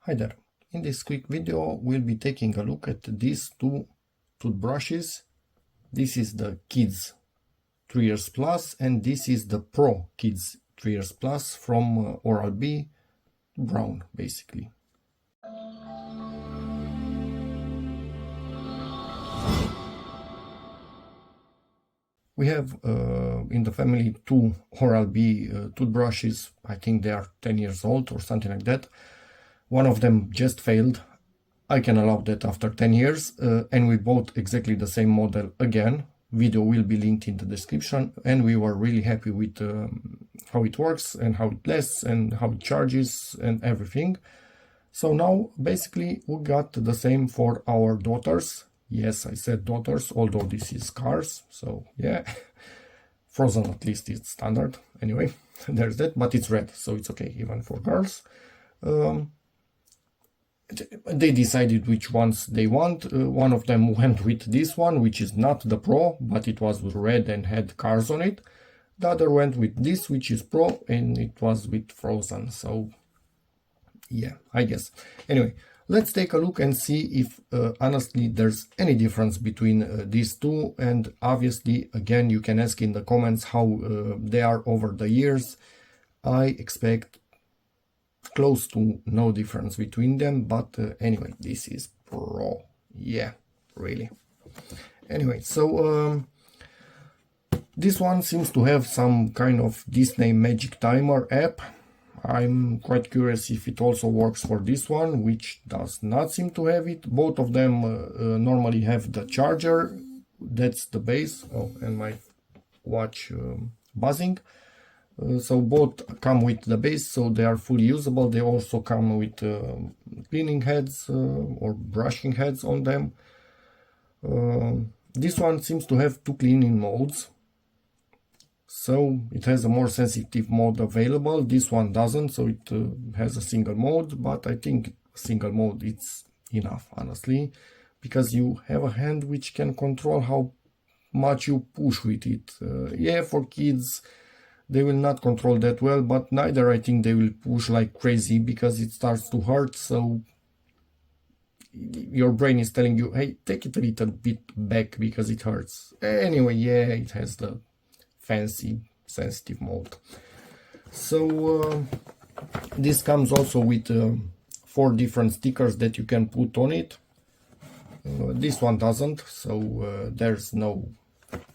Hi there. In this quick video we'll be taking a look at these two toothbrushes. This is the Kids 3 years plus and this is the Pro Kids 3 years plus from Oral-B, brown basically. We have in the family two Oral-B toothbrushes. I think they are 10 years old or something like that. One of them just failed. I can allow that after 10 years and we bought exactly the same model again. Video will be linked in the description, and we were really happy with how it works and how it lasts and how it charges and everything. So now basically we got the same for our daughters. Yes, I said daughters, although this is cars, so yeah. Frozen at least is standard. Anyway, there's that, but it's red, so it's okay even for girls. They decided which ones they want. One of them went with this one, which is not the Pro, but it was red and had cars on it. The other went with this, which is Pro, and it was with Frozen. So yeah, I guess. Anyway, let's take a look and see if honestly there's any difference between these two. And obviously, again, you can ask in the comments how they are over the years. I expect close to no difference between them, but anyway, this is Pro. Yeah, really. Anyway, so this one seems to have some kind of Disney Magic Timer app. I'm quite curious if it also works for this one, which does not seem to have it. Both of them normally have the charger. That's the base. Oh, and my watch buzzing. So both come with the base, so they are fully usable. They also come with cleaning heads or brushing heads on them. This one seems to have two cleaning modes, so it has a more sensitive mode available. This one doesn't, so it has a single mode, but I think single mode it's enough, honestly, because you have a hand which can control how much you push with it. Yeah, for kids they will not control that well, but neither I think they will push like crazy because it starts to hurt. So your brain is telling you, hey, take it a little bit back because it hurts. Anyway, yeah, it has the fancy sensitive mode. So this comes also with 4 different stickers that you can put on it. This one doesn't, so there's no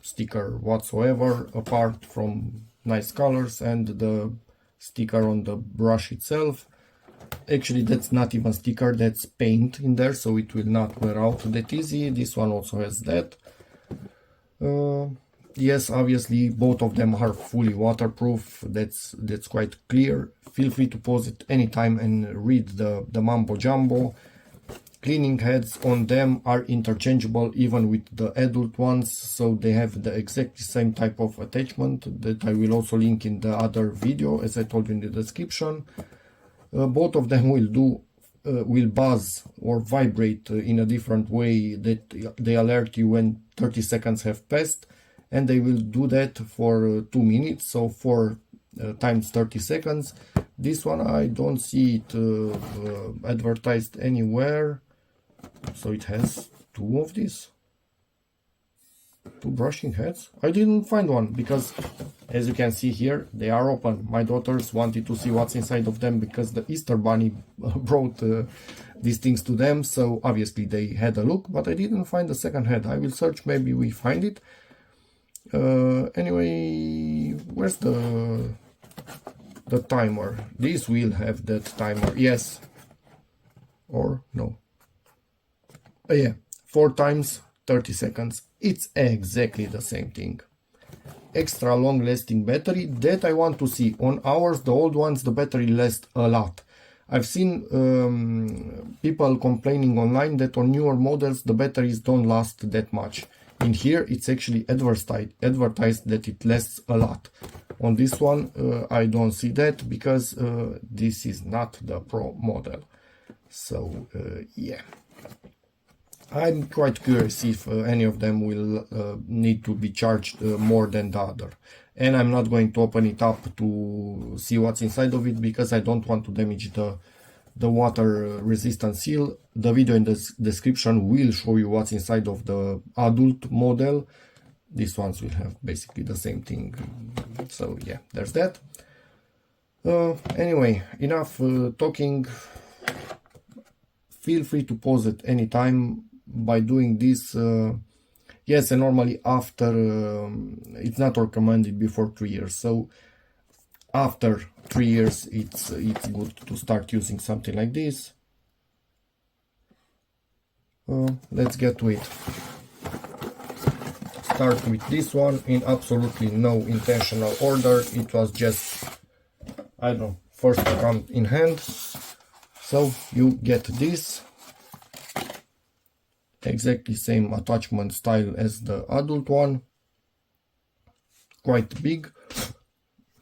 sticker whatsoever apart from nice colors and the sticker on the brush itself. Actually, that's not even sticker, that's paint in there, so it will not wear out that easy. This one also has that. Yes, obviously both of them are fully waterproof. That's quite clear. Feel free to pause it anytime and read the mumbo jumbo. Cleaning heads on them are interchangeable even with the adult ones, so they have the exactly same type of attachment that I will also link in the other video, as I told you in the description. Both of them will buzz or vibrate in a different way, that they alert you when 30 seconds have passed, and they will do that for 2 minutes, so 4 times 30 seconds. This one I don't see it advertised anywhere. So it has 2 of these, 2 brushing heads. I didn't find one because, as you can see here, they are open. My daughters wanted to see what's inside of them because the Easter Bunny brought these things to them, so obviously they had a look, but I didn't find the second head. I will search, maybe we find it. Anyway, where's the timer? This will have that timer, yes or no. Yeah, 4 times 30 seconds. It's exactly the same thing. Extra long lasting battery, that I want to see. On ours, the old ones, the battery lasts a lot. I've seen people complaining online that on newer models the batteries don't last that much. In here it's actually advertised that it lasts a lot. On this one I don't see that because this is not the Pro model. So yeah, I'm quite curious if any of them will need to be charged more than the other. And I'm not going to open it up to see what's inside of it because I don't want to damage the the water resistant seal. The video in the description will show you what's inside of the adult model. These ones will have basically the same thing. So yeah, there's that. Anyway, enough talking. Feel free to pause at any time by doing this. Yes, and normally after, it's not recommended before 3 years. So after 3 years, it's good to start using something like this. Let's get to it. Start with this one in absolutely no intentional order. It was just, I don't know, first to come in hand. So you get this, exactly same attachment style as the adult one, quite big.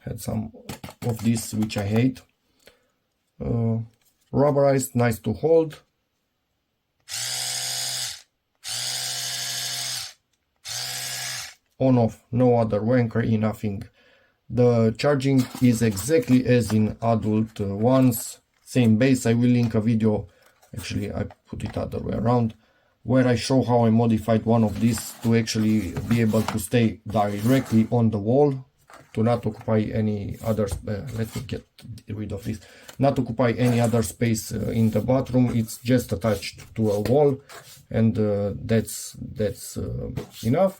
Had some of this which I hate. Rubberized, nice to hold. On off, no other wankery, nothing. The charging is exactly as in adult ones, same base. I will link a video, actually I put it other way around, where I show how I modified one of these to actually be able to stay directly on the wall, to not occupy any other, let me get rid of this, not occupy any other space in the bathroom. It's just attached to a wall, and that's enough.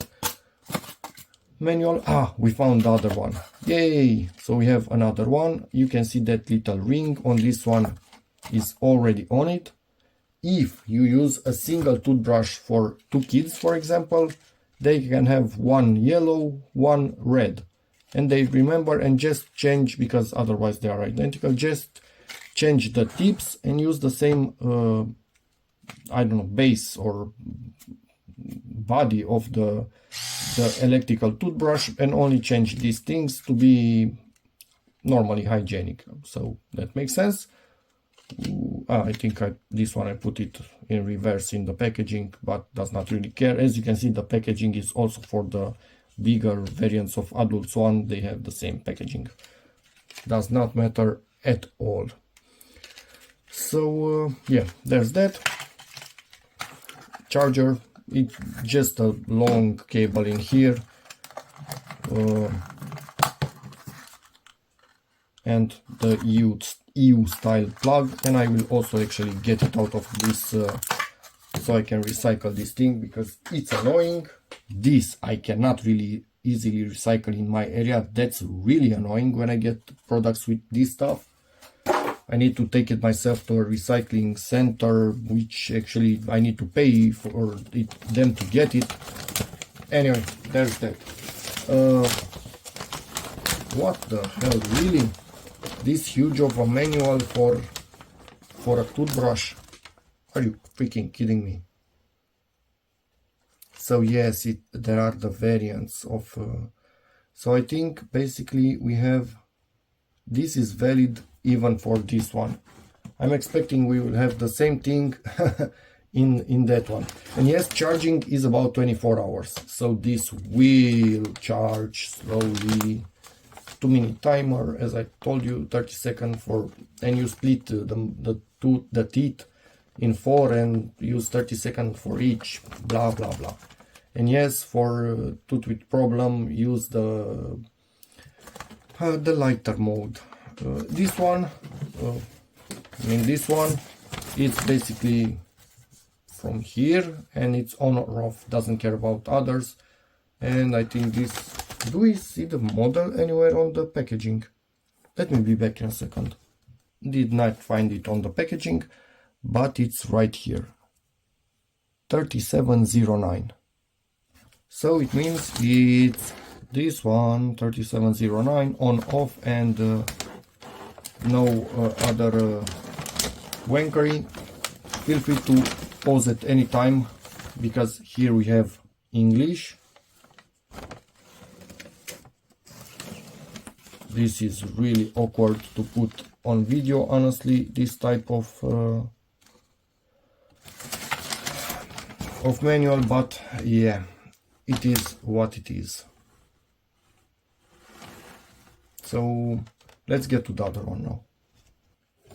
Manual. We found the other one. Yay! So we have another one. You can see that little ring on this one is already on it. If you use a single toothbrush for 2 kids, for example, they can have one yellow, one red, and they remember and just change, because otherwise they are identical, just change the tips and use the same I don't know, base or body of the electrical toothbrush, and only change these things to be normally hygienic. So that makes sense. I think this one I put it in reverse in the packaging, but does not really care. As you can see, the packaging is also for the bigger variants of adults one. They have the same packaging. Does not matter at all. So yeah, there's that. Charger. It's just a long cable in here, and the EU style plug, and I will also actually get it out of this so I can recycle this thing, because it's annoying. This I cannot really easily recycle in my area. That's really annoying when I get products with this stuff. I need to take it myself to a recycling center, which actually I need to pay for them to get it. Anyway, there's that. What the hell, really? This huge of a manual for a toothbrush? Are you freaking kidding me? So yes, there are the variants of... so I think basically we have... This is valid even for this one. I'm expecting we will have the same thing in that one. And yes, charging is about 24 hours. So this will charge slowly. 2-minute timer, as I told you, 30 seconds for, and you split the teeth in 4 and use 30 seconds for each, blah blah blah. And yes, for tooth with problem, use the lighter mode. This one, this one, it's basically from here, and it's on or off, doesn't care about others. And I think this, do we see the model anywhere on the packaging? Let me be back in a second. Did not find it on the packaging, but it's right here, 3709. So it means it's this one, 3709, on off, and no other wankery. Feel free to pause at any time, because here we have English. This is really awkward to put on video, honestly, this type of manual, but yeah, it is what it is. So let's get to the other one now.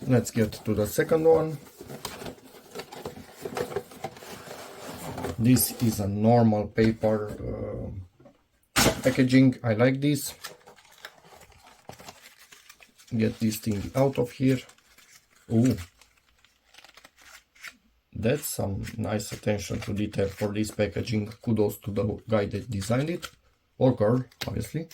let's get to the second one. This is a normal paper packaging. I like this. Get this thing out of here. Ooh, that's some nice attention to detail for this packaging. Kudos to the guy that designed it, or girl, obviously.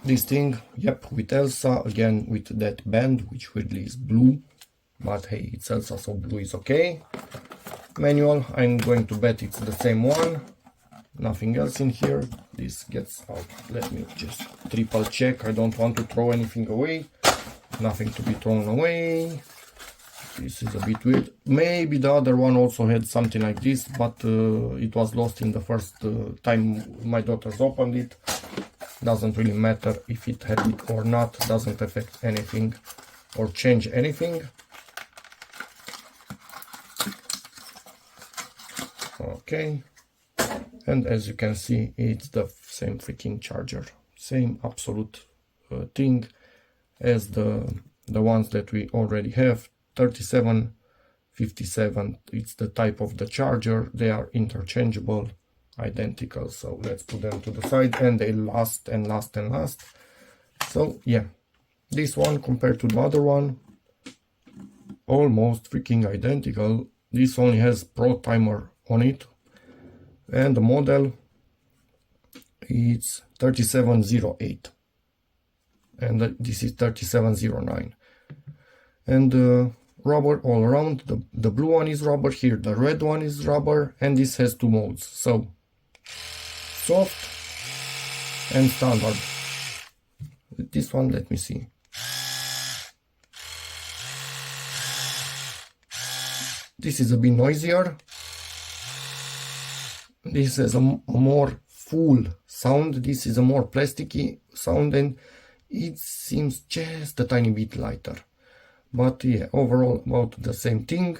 This thing, yep, with Elsa, again with that band, which weirdly is blue, but hey, it's Elsa, so blue is okay. Manual, I'm going to bet it's the same one. Nothing else in here. This gets out. Let me just triple check. I don't want to throw anything away. Nothing to be thrown away. This is a bit weird. Maybe the other one also had something like this, but it was lost in the first time my daughters opened it. Doesn't really matter if it had it or not. Doesn't affect anything or change anything. Okay. And as you can see, it's the same freaking charger, same absolute thing as the ones that we already have. 3757, it's the type of the charger. They are interchangeable, identical. So let's put them to the side, and they last and last and last. So yeah, this one compared to the other one, almost freaking identical. This only has Pro timer on it. And the model, it's 3708, and this is 3709. And rubber all around. The blue one is rubber here, the red one is rubber, and this has two modes, so soft and standard. This one, let me see. This is a bit noisier. This has a more full sound. This is a more plasticky sound, and it seems just a tiny bit lighter. But yeah, overall about the same thing.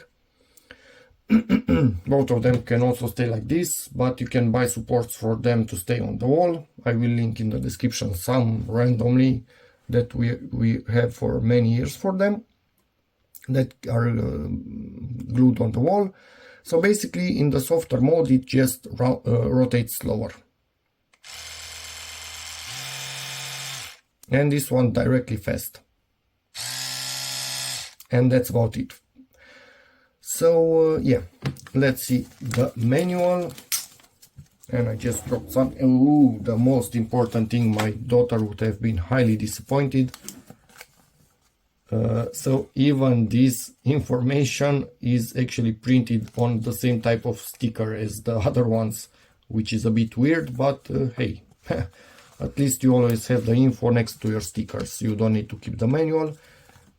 Both of them can also stay like this, but you can buy supports for them to stay on the wall. I will link in the description some randomly that we have for many years for them that are glued on the wall. So basically in the softer mode it just rotates slower. And this one directly fast. And that's about it. So yeah, let's see the manual. And I just dropped some. Ooh, the most important thing, my daughter would have been highly disappointed. So even this information is actually printed on the same type of sticker as the other ones, which is a bit weird, but hey, at least you always have the info next to your stickers. You don't need to keep the manual.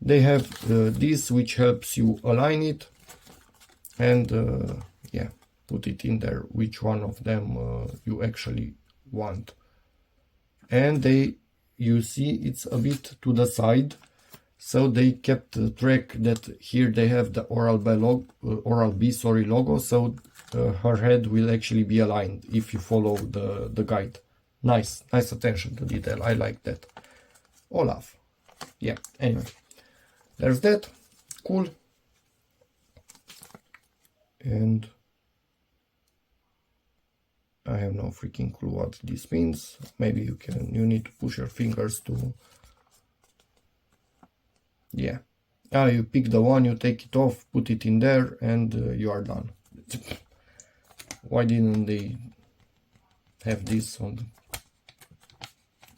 They have this, which helps you align it, and yeah, put it in there which one of them you actually want. And you see it's a bit to the side. So they kept track that here they have the Oral-B logo, so her head will actually be aligned if you follow the guide. Nice attention to detail. I like that. Olaf. Yeah, anyway. There's that. Cool. And I have no freaking clue what this means. Maybe you need to push your fingers to... Yeah. You pick the one, you take it off, put it in there, and you are done. Why didn't they have this on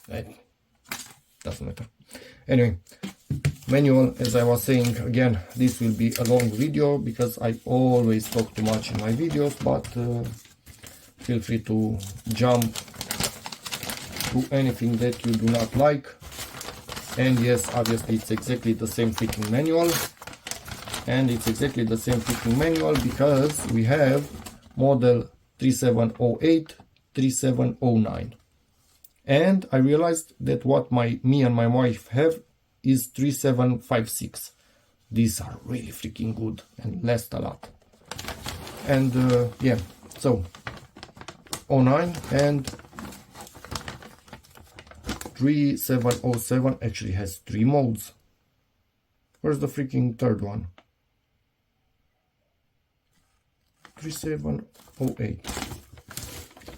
the... Doesn't matter. Anyway, manual, as I was saying, again, this will be a long video because I always talk too much in my videos, but feel free to jump to anything that you do not like. And yes, obviously it's exactly the same freaking manual. And it's exactly the same freaking manual because we have model 3708, 3709. And I realized that what me and my wife have is 3756. These are really freaking good and last a lot. And yeah, so 09 and 3707 actually has 3 modes. Where's the freaking third one? 3708.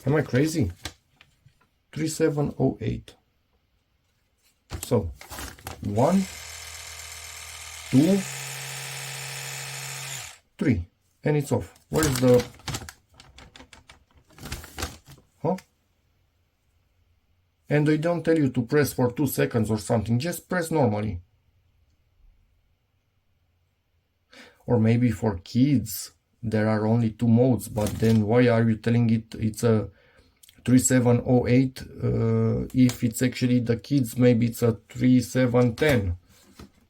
Am I crazy? 3708. So 1, 2, 3, and it's off. Where's the... Huh? And they don't tell you to press for 2 seconds or something, just press normally. Or maybe for kids there are only 2 modes, but then why are you telling it it's a 3708 if it's actually the kids? Maybe it's a 3710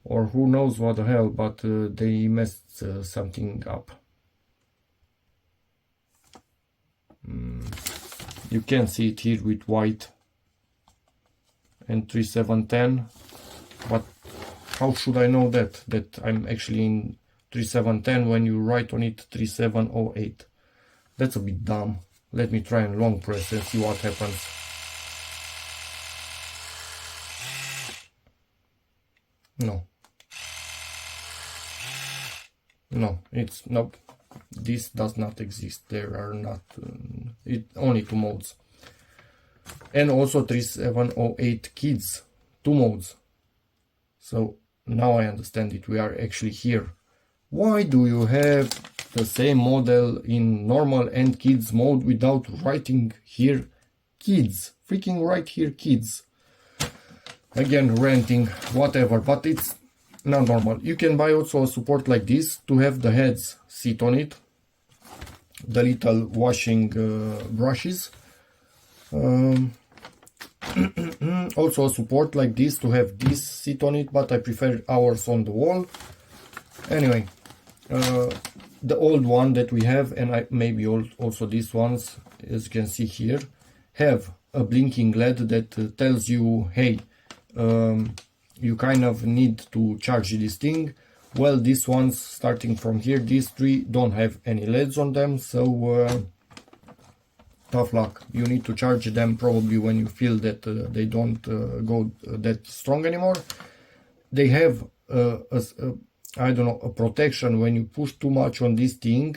or who knows what the hell, but they messed something up. You can see it here with white and 3710, but how should I know that I'm actually in 3710 when you write on it 3708? That's a bit dumb. Let me try and long press and see what happens. No, it's nope. This does not exist. There are not only 2 modes. And also 3708 kids, 2 modes. So now I understand it. We are actually here. Why do you have the same model in normal and kids mode without writing here kids? Freaking write here kids. Again, ranting, whatever, but it's not normal. You can buy also a support like this to have the heads sit on it, the little washing brushes. Also a support like this to have this sit on it, but I prefer ours on the wall. Anyway, the old one that we have, and maybe also these ones, as you can see here, have a blinking LED that tells you, hey, you kind of need to charge this thing. Well, these ones starting from here, these 3 don't have any LEDs on them, so tough luck. You need to charge them probably when you feel that they don't go that strong anymore. They have I don't know, a protection. When you push too much on this thing,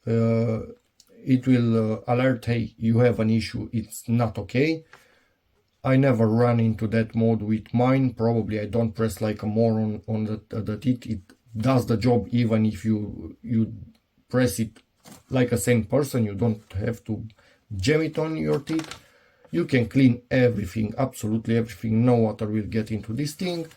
it will alert, hey, you have an issue, it's not okay. I never run into that mode with mine. Probably I don't press like a moron on the teeth. It does the job even if you press it like a sane person. You don't have to jam it on your teeth. You can clean everything, absolutely everything. No water will get into this thing.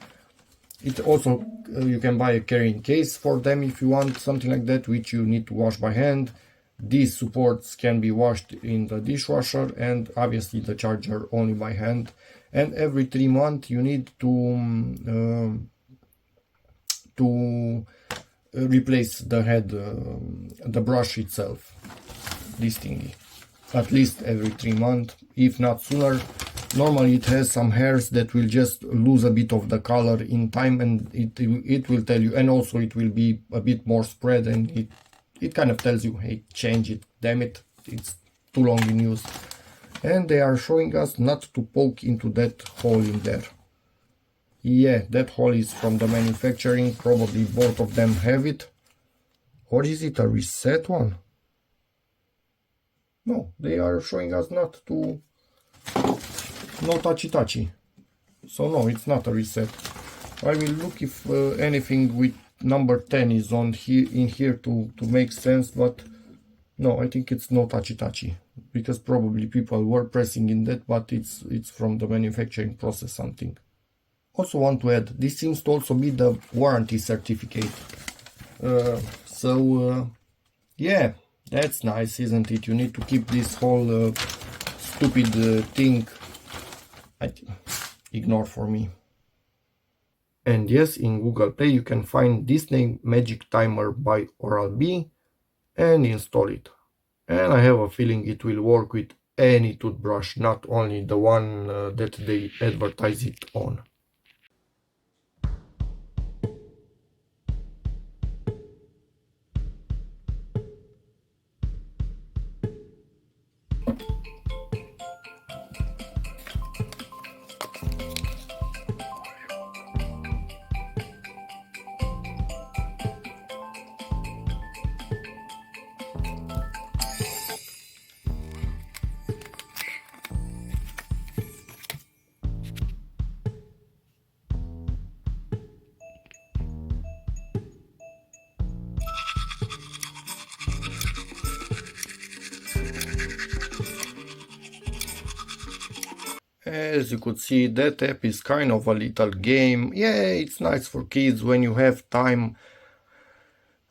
It also, you can buy a carrying case for them if you want something like that, which you need to wash by hand. These supports can be washed in the dishwasher, and obviously the charger only by hand. And every 3 months you need to replace the head, the brush itself, this thingy, at least every 3 months, if not sooner. Normally it has some hairs that will just lose a bit of the color in time, and it will tell you, and also it will be a bit more spread, and it kind of tells you, hey, change it, damn it, it's too long in use. And they are showing us not to poke into that hole in there. Yeah, that hole is from the manufacturing, probably both of them have it. Or is it a reset one? No, they are showing us not to, no touchy. So no, it's not a reset. I will look if anything with number 10 is on here in here to make sense, but no, I think it's no touchy, because probably people were pressing in that, but it's from the manufacturing process something. Also want to add, this seems to also be the warranty certificate. Yeah, that's nice, isn't it? You need to keep this whole stupid thing, ignore for me. And yes, in Google Play you can find this name, Magic Timer by Oral-B, and install it. And I have a feeling it will work with any toothbrush, not only the one that they advertise it on. As you could see, that app is kind of a little game. Yeah, it's nice for kids when you have time.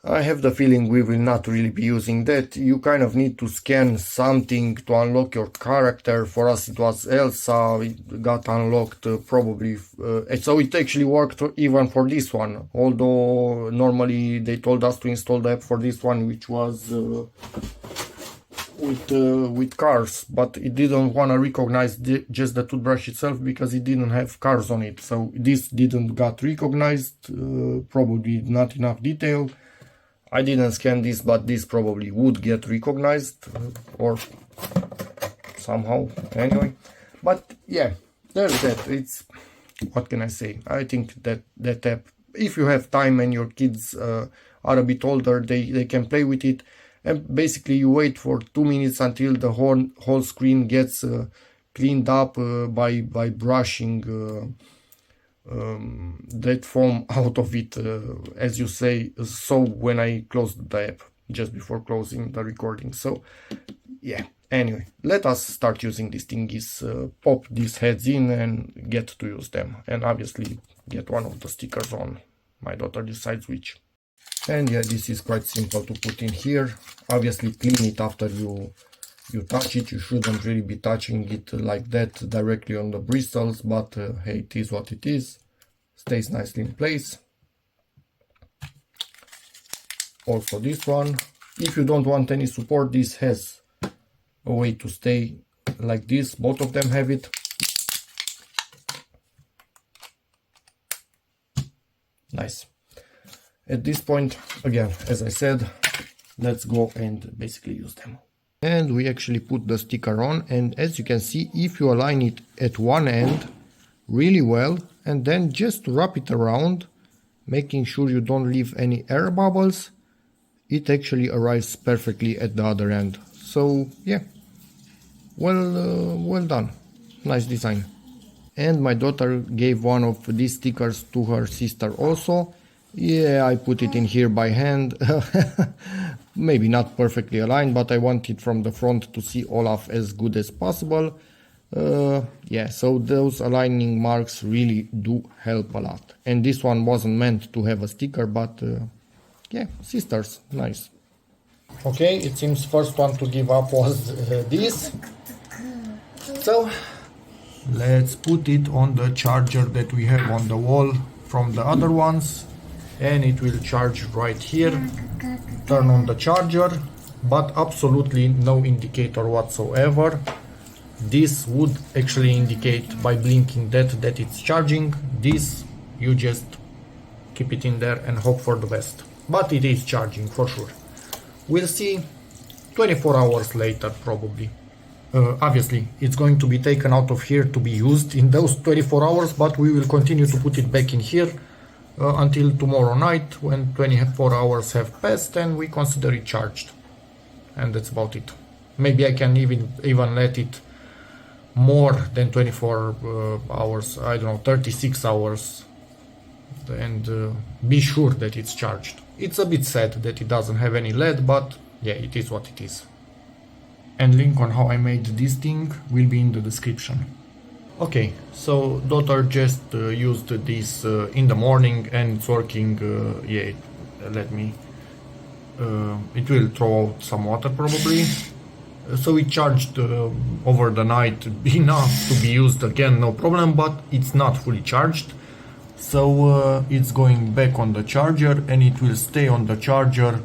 I have the feeling we will not really be using that. You kind of need to scan something to unlock your character. For us it was Elsa, it got unlocked probably. So it actually worked even for this one. Although normally they told us to install the app for this one, which was with cars, but it didn't want to recognize just the toothbrush itself because it didn't have cars on it. So this didn't got recognized, probably not enough detail. I didn't scan this, but this probably would get recognized or somehow anyway. But yeah, there's that. It's, what can I say? I think that that app, if you have time and your kids are a bit older, they can play with it. And basically you wait for 2 minutes until the whole screen gets cleaned up by brushing that foam out of it, as you say. So when I closed the app just before closing the recording. So yeah, anyway, let us start using these thingies, pop these heads in and get to use them, and obviously get one of the stickers on. My daughter decides which. And yeah, this is quite simple to put in here. Obviously clean it after you touch it. You shouldn't really be touching it like that directly on the bristles, but hey, it is what it is. Stays nicely in place. Also this one, if you don't want any support, this has a way to stay like this. Both of them have it. Nice. At this point, again, as I said, let's go and basically use them. And we actually put the sticker on, and as you can see, if you align it at one end really well and then just wrap it around, making sure you don't leave any air bubbles, it actually arrives perfectly at the other end. So yeah, well done. Nice design. And my daughter gave one of these stickers to her sister also. Yeah, I put it in here by hand. Maybe not perfectly aligned, but I want it from the front to see Olaf as good as possible. Yeah, so those aligning marks really do help a lot. And this one wasn't meant to have a sticker, but yeah, sisters, nice. Okay, it seems first one to give up was this. So let's put it on the charger that we have on the wall from the other ones. And it will charge right here. Turn on the charger, but absolutely no indicator whatsoever. This would actually indicate by blinking that it's charging. This, you just keep it in there and hope for the best. But it is charging for sure. We'll see 24 hours later probably. Obviously it's going to be taken out of here to be used in those 24 hours, but we will continue to put it back in here until tomorrow night, when 24 hours have passed and we consider it charged. And that's about it. Maybe I can even let it more than 24 hours, I don't know, 36 hours, and be sure that it's charged. It's a bit sad that it doesn't have any LED, but yeah, it is what it is. And link on how I made this thing will be in the description. Okay, so daughter just used this in the morning and it's working. Yeah, let me, it will throw out some water probably. So it charged over the night enough to be used again, no problem, but it's not fully charged. So it's going back on the charger and it will stay on the charger,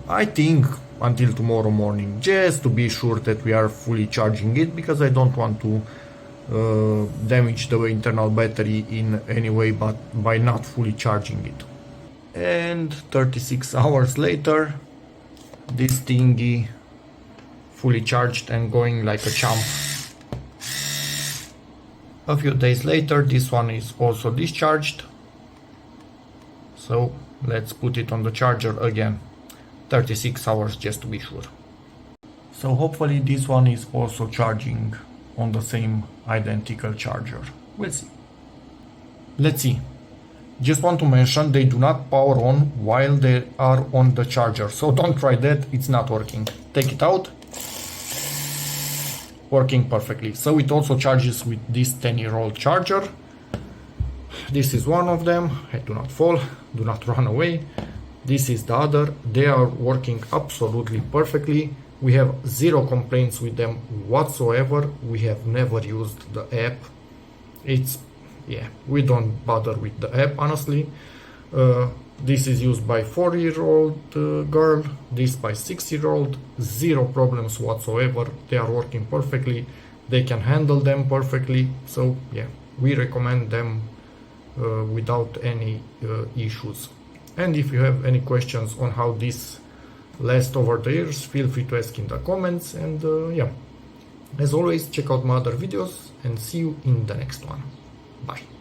I think, until tomorrow morning, just to be sure that we are fully charging it, because I don't want to damage the internal battery in any way but by not fully charging it. And 36 hours later, this thingy fully charged and going like a champ. A few days later, this one is also discharged. So let's put it on the charger again. 36 hours just to be sure. So hopefully this one is also charging on the same identical charger. We'll see. Let's see. Just want to mention they do not power on while they are on the charger. So don't try that, it's not working. Take it out. working perfectly. So it also charges with this 10-year-old charger. This is one of them. Do not fall, do not run away. This is the other. They are working absolutely perfectly. We have zero complaints with them whatsoever. We have never used the app. We don't bother with the app, honestly. This is used by 4-year-old girl, this by 6-year-old. Zero problems whatsoever. They are working perfectly. They can handle them perfectly. So yeah, we recommend them without any issues. And if you have any questions on how this lasts over the years, feel free to ask in the comments. And yeah, as always, check out my other videos and see you in the next one. Bye.